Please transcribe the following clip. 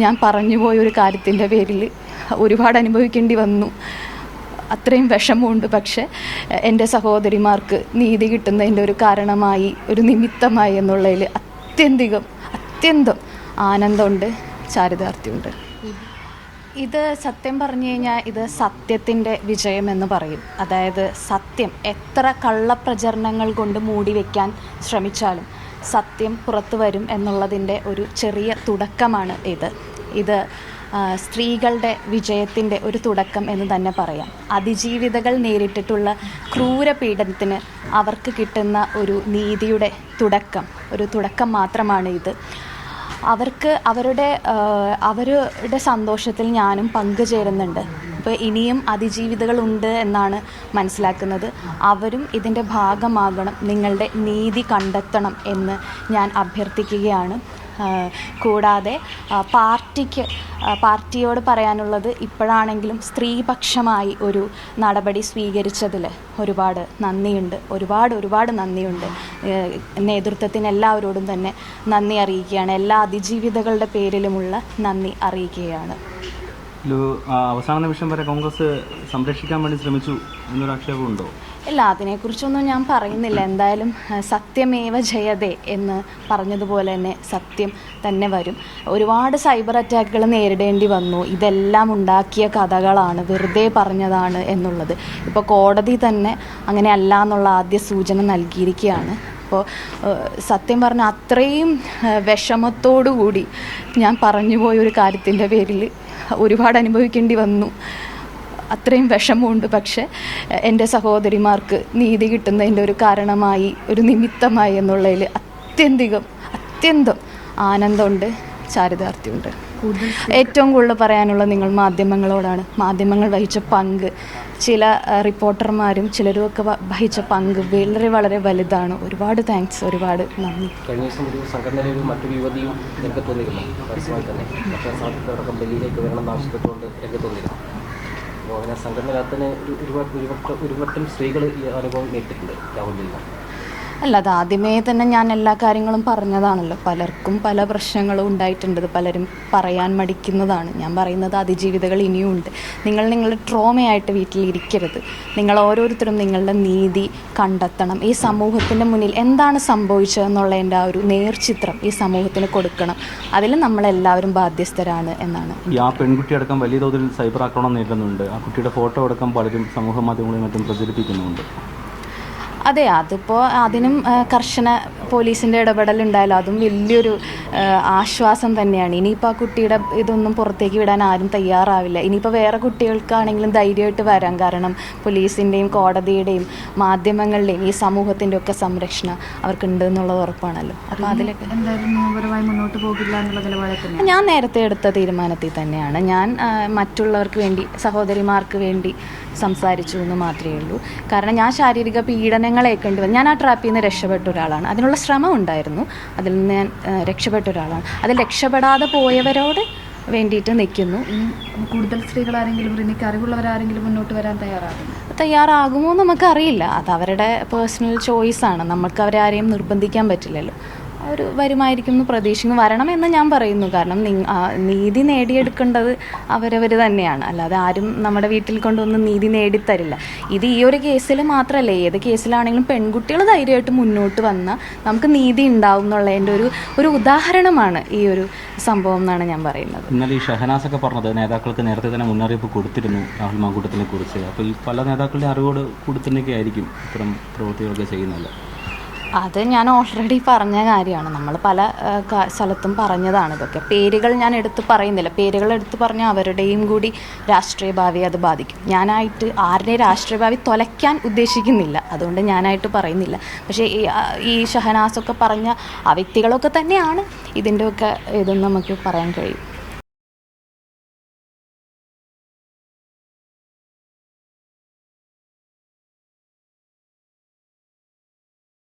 ഞാൻ പറഞ്ഞുപോയൊരു കാര്യത്തിൻ്റെ പേരിൽ ഒരുപാട് അനുഭവിക്കേണ്ടി വന്നു. അത്രയും വിഷമമുണ്ട്. പക്ഷേ എൻ്റെ സഹോദരിമാർക്ക് നീതി കിട്ടുന്നതിൻ്റെ ഒരു കാരണമായി, ഒരു നിമിത്തമായി എന്നുള്ളതിൽ അത്യന്തം ആനന്ദമുണ്ട്, ചാരിതാർത്ഥ്യമുണ്ട്. ഇത് സത്യം പറഞ്ഞു കഴിഞ്ഞാൽ ഇത് സത്യത്തിൻ്റെ വിജയമെന്ന് പറയും. അതായത് സത്യം എത്ര കള്ളപ്രചരണങ്ങൾ കൊണ്ട് മൂടി വയ്ക്കാൻ ശ്രമിച്ചാലും സത്യം പുറത്തു വരും എന്നുള്ളതിൻ്റെ ഒരു ചെറിയ തുടക്കമാണ് ഇത് സ്ത്രീകളുടെ വിജയത്തിൻ്റെ ഒരു തുടക്കം എന്ന് തന്നെ പറയാം. അതിജീവിതകൾ നേരിട്ടിട്ടുള്ള ക്രൂരപീഡനത്തിന് അവർക്ക് കിട്ടുന്ന ഒരു നീതിയുടെ തുടക്കം മാത്രമാണ് ഇത്. അവർക്ക് അവരുടെ സന്തോഷത്തിൽ ഞാനും പങ്കുചേരുന്നുണ്ട്. ഇപ്പോൾ ഇനിയും അതിജീവിതകളുണ്ട് എന്നാണ് മനസ്സിലാക്കുന്നത്. അവരും ഇതിൻ്റെ ഭാഗമാകണം, നിങ്ങളുടെ നീതി കണ്ടെത്തണം എന്ന് ഞാൻ അഭ്യർത്ഥിക്കുകയാണ്. കൂടാതെ പാർട്ടിയോട് പറയാനുള്ളത്, ഇപ്പോഴാണെങ്കിലും സ്ത്രീപക്ഷമായി ഒരു നടപടി സ്വീകരിച്ചതിൽ ഒരുപാട് നന്ദിയുണ്ട്, ഒരുപാട് നന്ദിയുണ്ട്. നേതൃത്വത്തിന് എല്ലാവരോടും തന്നെ നന്ദി അറിയിക്കുകയാണ്. എല്ലാ അതിജീവിതകളുടെ പേരിലുമുള്ള നന്ദി അറിയിക്കുകയാണ്. അവസാന നിമിഷം വരെ കോൺഗ്രസ് സംരക്ഷിക്കാൻ വേണ്ടി ശ്രമിച്ചു എന്നൊരു ആക്ഷേപമുണ്ടോ? ഇല്ല, അതിനെക്കുറിച്ചൊന്നും ഞാൻ പറയുന്നില്ല. എന്തായാലും സത്യമേവ ജയതേ എന്ന് പറഞ്ഞതുപോലെ തന്നെ സത്യം തന്നെ വരും. ഒരുപാട് സൈബർ അറ്റാക്കുകൾ നേരിടേണ്ടി വന്നു. ഇതെല്ലാം ഉണ്ടാക്കിയ കഥകളാണ്, വെറുതെ പറഞ്ഞതാണ് എന്നുള്ളത് ഇപ്പോൾ കോടതി തന്നെ അങ്ങനെ അല്ല എന്നുള്ള ആദ്യ സൂചന നൽകിയിരിക്കുകയാണ്. അപ്പോൾ സത്യം പറഞ്ഞാൽ അത്രയും വിഷമത്തോടു കൂടി ഞാൻ പറഞ്ഞുപോയൊരു കാര്യത്തിൻ്റെ പേരിൽ ഒരുപാട് അനുഭവിക്കേണ്ടി വന്നു. അത്രയും വിഷമമുണ്ട്. പക്ഷേ എൻ്റെ സഹോദരിമാർക്ക് നീതി കിട്ടുന്നതിൻ്റെ ഒരു കാരണമായി, ഒരു നിമിത്തമായി എന്നുള്ളതിൽ അത്യന്തം ആനന്ദമുണ്ട്, ചാരിതാർത്ഥ്യമുണ്ട്. ഏറ്റവും കൂടുതൽ പറയാനുള്ളത് നിങ്ങൾ മാധ്യമങ്ങളോടാണ്. മാധ്യമങ്ങൾ വഹിച്ച പങ്ക്, ചില റിപ്പോർട്ടർമാരും ചിലരുമൊക്കെ വഹിച്ച പങ്ക് വളരെ വലുതാണ്. ഒരുപാട് താങ്ക്സ്, ഒരുപാട് നന്ദി. കഴിഞ്ഞ ദിവസം ഒരു സംഘടനയിലെ മറ്റൊരു യുവതിയും രംഗത്ത് വന്നിരുന്നു. പരസ്യമായി തന്നെ മറ്റേ സാധ്യതയോടൊപ്പം ഡൽഹിയിലേക്ക് വരണമെന്ന് ആവശ്യപ്പെട്ടുകൊണ്ട് രംഗത്ത് വന്നിരുന്നു. അപ്പോൾ അങ്ങനെ സംഘടനകത്തിന് ഒരുവട്ടം സ്ത്രീകൾ ഈ അനുഭവം നേരിട്ടിട്ടുണ്ട് രാഹുലിൽ. അല്ല, അത് ആദ്യമേ തന്നെ ഞാൻ എല്ലാ കാര്യങ്ങളും പറഞ്ഞതാണല്ലോ. പലർക്കും പല പ്രശ്നങ്ങളും ഉണ്ടായിട്ടുണ്ട്. പലരും പറയാൻ മടിക്കുന്നതാണ്. ഞാൻ പറയുന്നത് അതിജീവിതകൾ ഇനിയും ഉണ്ട്. നിങ്ങൾ ട്രോമയായിട്ട് വീട്ടിലിരിക്കരുത്. നിങ്ങൾ ഓരോരുത്തരും നിങ്ങളുടെ നീതി കണ്ടെത്തണം. ഈ സമൂഹത്തിൻ്റെ മുന്നിൽ എന്താണ് സംഭവിച്ചതെന്നുള്ളതിൻ്റെ ആ ഒരു നേർചിത്രം ഈ സമൂഹത്തിന് കൊടുക്കണം. അതിൽ നമ്മളെല്ലാവരും ബാധ്യസ്ഥരാണ് എന്നാണ്. ആ പെൺകുട്ടി അടക്കം വലിയ തോതിൽ സൈബർ ആക്രമണം നേരിടുന്നുണ്ട്. ആ കുട്ടിയുടെ ഫോട്ടോ അടക്കം പലരും സമൂഹ മാധ്യമങ്ങളിൽ മറ്റും പ്രചരിപ്പിക്കുന്നുണ്ട്. അതെ, അതിപ്പോൾ അതിനും കർശന പോലീസിൻ്റെ ഇടപെടലുണ്ടായാലും അതും വലിയൊരു ആശ്വാസം തന്നെയാണ്. ഇനിയിപ്പോൾ ആ കുട്ടിയുടെ ഇതൊന്നും പുറത്തേക്ക് വിടാൻ ആരും തയ്യാറാവില്ല. ഇനിയിപ്പോൾ വേറെ കുട്ടികൾക്കാണെങ്കിലും ധൈര്യമായിട്ട് വരാം. കാരണം പോലീസിൻ്റെയും കോടതിയുടെയും മാധ്യമങ്ങളുടെയും ഈ സമൂഹത്തിൻ്റെ ഒക്കെ സംരക്ഷണം അവർക്കുണ്ട് എന്നുള്ളത് ഉറപ്പാണല്ലോ. അപ്പോൾ അതിലൊക്കെ മുന്നോട്ട് പോകില്ല എന്നുള്ള നിലപാട് ഞാൻ നേരത്തെ എടുത്ത തീരുമാനത്തിൽ തന്നെയാണ്. ഞാൻ മറ്റുള്ളവർക്ക് വേണ്ടി, സഹോദരിമാർക്ക് വേണ്ടി സംസാരിച്ചു എന്ന് മാത്രമേ ഉള്ളൂ. കാരണം ഞാൻ ശാരീരിക പീഡനങ്ങളേക്കേണ്ടി വന്നു. ഞാൻ ആ ട്രാപ്പിൽ നിന്ന് രക്ഷപ്പെട്ട ഒരാളാണ്. അതിനുള്ള ശ്രമം ഉണ്ടായിരുന്നു. അതിൽ നിന്ന് ഞാൻ രക്ഷപ്പെട്ട ഒരാളാണ്. അതിൽ രക്ഷപ്പെടാതെ പോയവരോട് വേണ്ടിയിട്ട് നിൽക്കുന്നു. കൂടുതൽ സ്ത്രീകൾ ആരെങ്കിലും, എനിക്ക് അറിവുള്ളവരാരെങ്കിലും മുന്നോട്ട് വരാൻ തയ്യാറാകുമോ നമുക്കറിയില്ല. അത് അവരുടെ പേഴ്സണൽ ചോയ്സാണ്. നമുക്ക് അവരാരെയും നിർബന്ധിക്കാൻ പറ്റില്ലല്ലോ. അവർ വരുമായിരിക്കും എന്ന് പ്രതീക്ഷിക്കുന്നു. വരണമെന്ന് ഞാൻ പറയുന്നു. കാരണം നീതി നേടിയെടുക്കേണ്ടത് അവരവർ തന്നെയാണ്. അല്ലാതെ ആരും നമ്മുടെ വീട്ടിൽ കൊണ്ടൊന്നും നീതി നേടിത്തരില്ല. ഇത് ഈ ഒരു കേസിൽ മാത്രമല്ല, ഏത് കേസിലാണെങ്കിലും പെൺകുട്ടികൾ ധൈര്യമായിട്ട് മുന്നോട്ട് വന്നാൽ നമുക്ക് നീതി ഉണ്ടാവും എന്നുള്ളതിൻ്റെ ഒരു ഉദാഹരണമാണ് ഈ ഒരു സംഭവം എന്നാണ് ഞാൻ പറയുന്നത്. ഇന്നലെ ഈ ഷഹനാസൊക്കെ പറഞ്ഞത് നേതാക്കൾക്ക് നേരത്തെ തന്നെ മുന്നറിയിപ്പ് കൊടുത്തിരുന്നു രാഹുൽ മാങ്കൂട്ടത്തിനെ കുറിച്ച്. അപ്പോൾ ഈ പല നേതാക്കളുടെ അറിവോട് കൂടി ആയിരിക്കും ഇത്തരം പ്രവൃത്തികളൊക്കെ ചെയ്യുന്നത്. അത് ഞാൻ ഓൾറെഡി പറഞ്ഞ കാര്യമാണ്. നമ്മൾ പല സ്ഥലത്തും പറഞ്ഞതാണ്. ഇതൊക്കെ പേരുകൾ ഞാൻ എടുത്ത് പറയുന്നില്ല. പേരുകൾ എടുത്ത് പറഞ്ഞാൽ അവരുടെയും കൂടി രാഷ്ട്രീയ ഭാവിയെ അത് ബാധിക്കും. ഞാനായിട്ട് ആരുടെയും രാഷ്ട്രീയ ഭാവി തൊലയ്ക്കാൻ ഉദ്ദേശിക്കുന്നില്ല. അതുകൊണ്ട് ഞാനായിട്ട് പറയുന്നില്ല. പക്ഷേ ഈ ഷഹനാസൊക്കെ പറഞ്ഞ ആ വ്യക്തികളൊക്കെ തന്നെയാണ് ഇതിൻ്റെയൊക്കെ ഇതെന്ന് നമുക്ക് പറയാൻ കഴിയും.